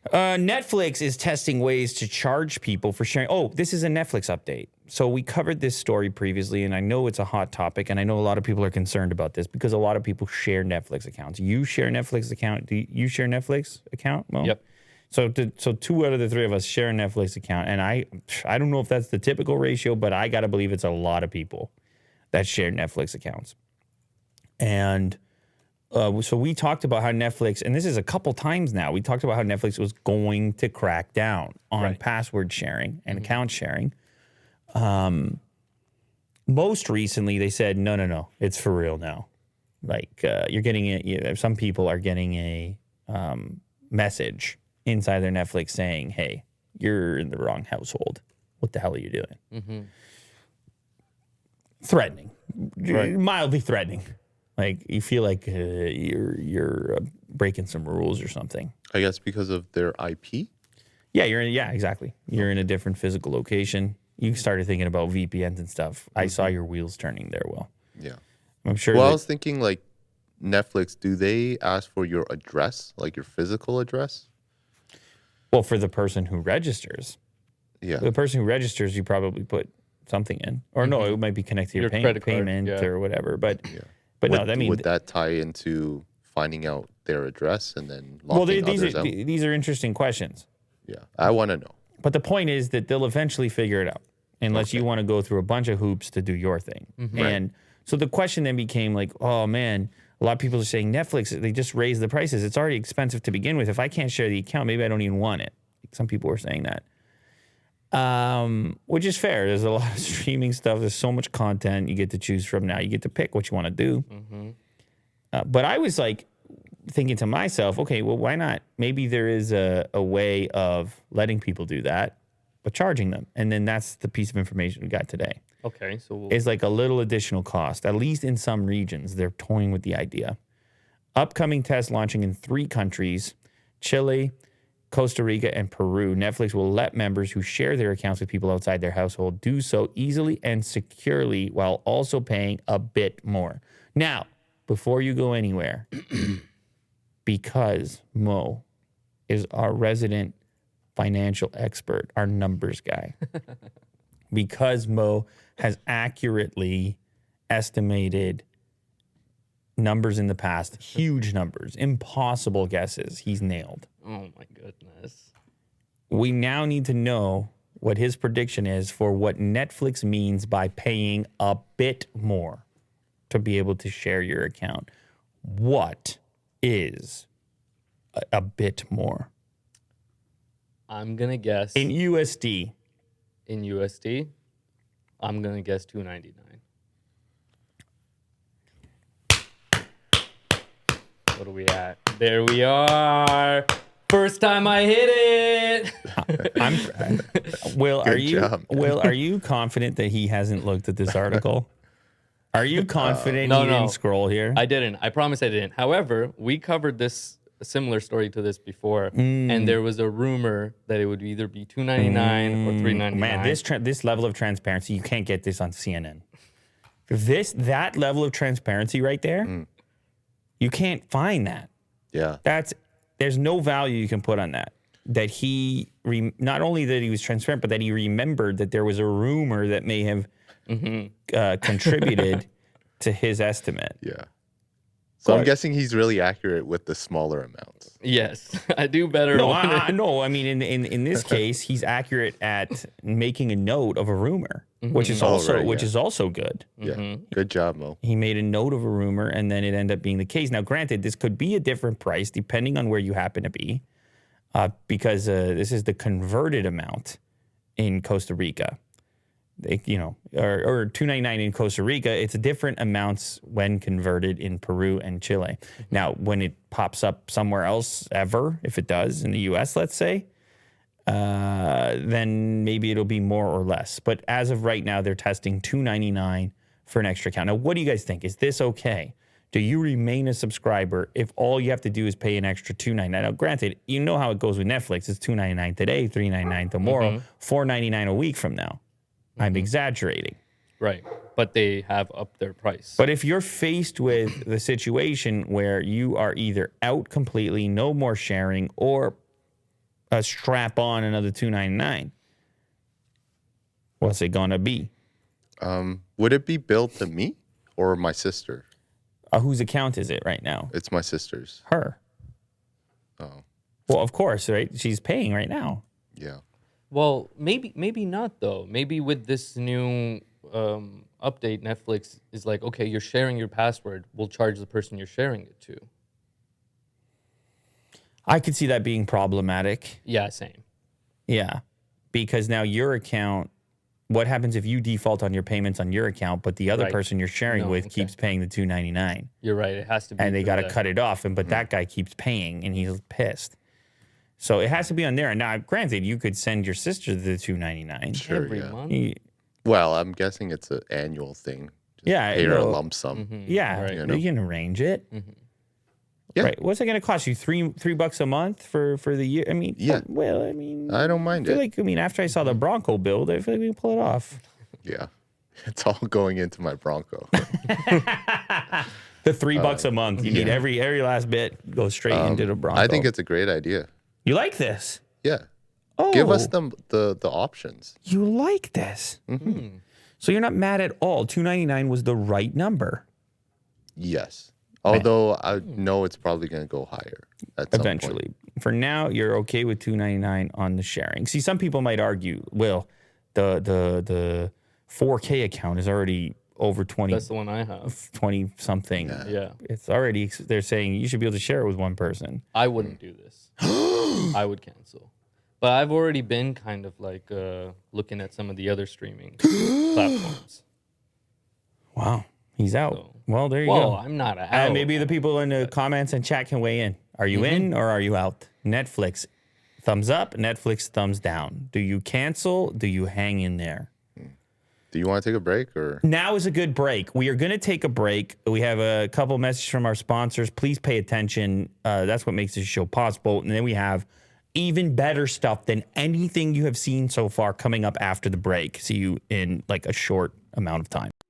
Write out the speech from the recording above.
Netflix is testing ways to charge people for sharing. Oh, this is a Netflix update. So we covered this story previously, and I know it's a hot topic, and I know a lot of people are concerned about this because a lot of people share Netflix accounts. You share Netflix account. Do you share Netflix account? Well, Yep. So 2 out of the 3 of us share a Netflix account, and I don't know if that's the typical ratio, but I got to believe it's a lot of people that share Netflix accounts. And so we talked about how Netflix, and this is a couple times now, we talked about how Netflix was going to crack down on password sharing and account sharing. Most recently, they said, no, it's for real now. Like you're getting it. Some people are getting a message inside their Netflix saying, hey, you're in the wrong household. What the hell are you doing? Mm-hmm. Threatening, mildly threatening. Like you feel like you're breaking some rules or something. I guess because of their IP? Yeah, exactly. You're in a different physical location. You started thinking about VPNs and stuff. I saw your wheels turning there, Will. Yeah. I'm sure. Well, I was thinking like Netflix, do they ask for your address, like your physical address? Well, for the person who registers. Yeah. The person who registers, you probably put something in. Or no, it might be connected to your credit card, payment or whatever. But would that tie into finding out their address and then locking others out? These are interesting questions. Yeah, I want to know. But the point is that they'll eventually figure it out unless you want to go through a bunch of hoops to do your thing. Mm-hmm. And so the question then became like, oh, man, a lot of people are saying Netflix, they just raised the prices. It's already expensive to begin with. If I can't share the account, maybe I don't even want it. Some people were saying that. Which is fair. There's a lot of streaming stuff. There's so much content you get to choose from now. You get to pick what you want to do. Mm-hmm. But I was like thinking to myself, okay, well, why not? Maybe there is a way of letting people do that, but charging them. And then that's the piece of information we got today. Okay. So it's like a little additional cost, at least in some regions. They're toying with the idea. Upcoming tests launching in 3 countries, Chile, Costa Rica, and Peru. Netflix will let members who share their accounts with people outside their household do so easily and securely while also paying a bit more. Now, before you go anywhere, because Mo is our resident financial expert, our numbers guy, because Mo has accurately estimated numbers in the past, huge numbers, impossible guesses he's nailed. Oh, my goodness. We now need to know what his prediction is for what Netflix means by paying a bit more to be able to share your account. What is a bit more? I'm going to guess. In USD. In USD, I'm going to guess $2.99. What are we at? There we are. First time I hit it. Will, are you confident that he hasn't looked at this article? Are you confident he didn't scroll here? I didn't. I promise I didn't. However, we covered this a similar story to this before, and there was a rumor that it would either be $2.99 or $3.99. Man, this level of transparency, you can't get this on CNN. That level of transparency right there, you can't find that. Yeah. There's no value you can put on that. That he, not only that he was transparent, but that he remembered that there was a rumor that may have contributed to his estimate. Yeah. So I'm guessing he's really accurate with the smaller amounts. Yes, I do better. No, I mean, in this case, he's accurate at making a note of a rumor, which is also good. Yeah, good job, Mo. He made a note of a rumor, and then it ended up being the case. Now, granted, this could be a different price depending on where you happen to be, because this is the converted amount in Costa Rica. Or $2.99 in Costa Rica, it's different amounts when converted in Peru and Chile. Now, when it pops up somewhere else ever, if it does in the U.S., let's say, then maybe it'll be more or less. But as of right now, they're testing $2.99 for an extra account. Now, what do you guys think? Is this okay? Do you remain a subscriber if all you have to do is pay an extra $2.99? Now, granted, you know how it goes with Netflix. It's $2.99 today, $3.99 tomorrow, $4.99 a week from now. I'm exaggerating. Right. But they have upped their price. But if you're faced with the situation where you are either out completely, no more sharing, or strap on another $2.99. What's it gonna be? Would it be billed to me or my sister? Whose account is it right now? It's my sister's. Her. Oh, Well, of course, right? She's paying right now. yeah. Well, maybe not though. Maybe with this new update, Netflix is like, okay, you're sharing your password. We'll charge the person you're sharing it to. I could see that being problematic. Yeah, same. Yeah. Because now your account, what happens if you default on your payments on your account, but the other Right. person you're sharing No, with okay. keeps paying the $2.99? You're right. It has to be. And they for got to that. cut it off. But that guy keeps paying and he's pissed. So it has to be on there. Now, granted, you could send your sister the $2.99. Sure, every yeah. month. Well, I'm guessing it's an annual thing. Just Yeah, pay her a no. lump sum. Yeah, Right. You know? you can arrange it. Yeah. Right. What's it going to cost you? $3 a month for the year? I mean, Yeah. Well, I mean, I don't mind I feel it. like, after I saw the Bronco build, I feel like we can pull it off. Yeah. It's all going into my Bronco. The $3 a month, you need every last bit goes straight into the Bronco. I think it's a great idea. You like this? Yeah. Oh, Give us the options. You like this? So you're not mad at all. $2.99 was the right number. Yes. Although I know it's probably going to go higher at some point. Eventually. For now, you're okay with $2.99 on the sharing. See, some people might argue, well, the 4K account is already over 20. That's the one I have. 20 something. Yeah. It's already, they're saying you should be able to share it with one person. I wouldn't do this. I would cancel. But I've already been kind of like looking at some of the other streaming platforms. Wow. He's out. So- Well, there you Well, go. I'm not out. And maybe the people in the comments and chat can weigh in. Are you in or are you out? Netflix, thumbs up. Netflix, thumbs down. Do you cancel? Do you hang in there? Do you want to take a break or? Now is a good break. We are going to take a break. We have a couple messages from our sponsors. Please pay attention. That's what makes this show possible. And then we have even better stuff than anything you have seen so far coming up after the break. See you in like a short amount of time.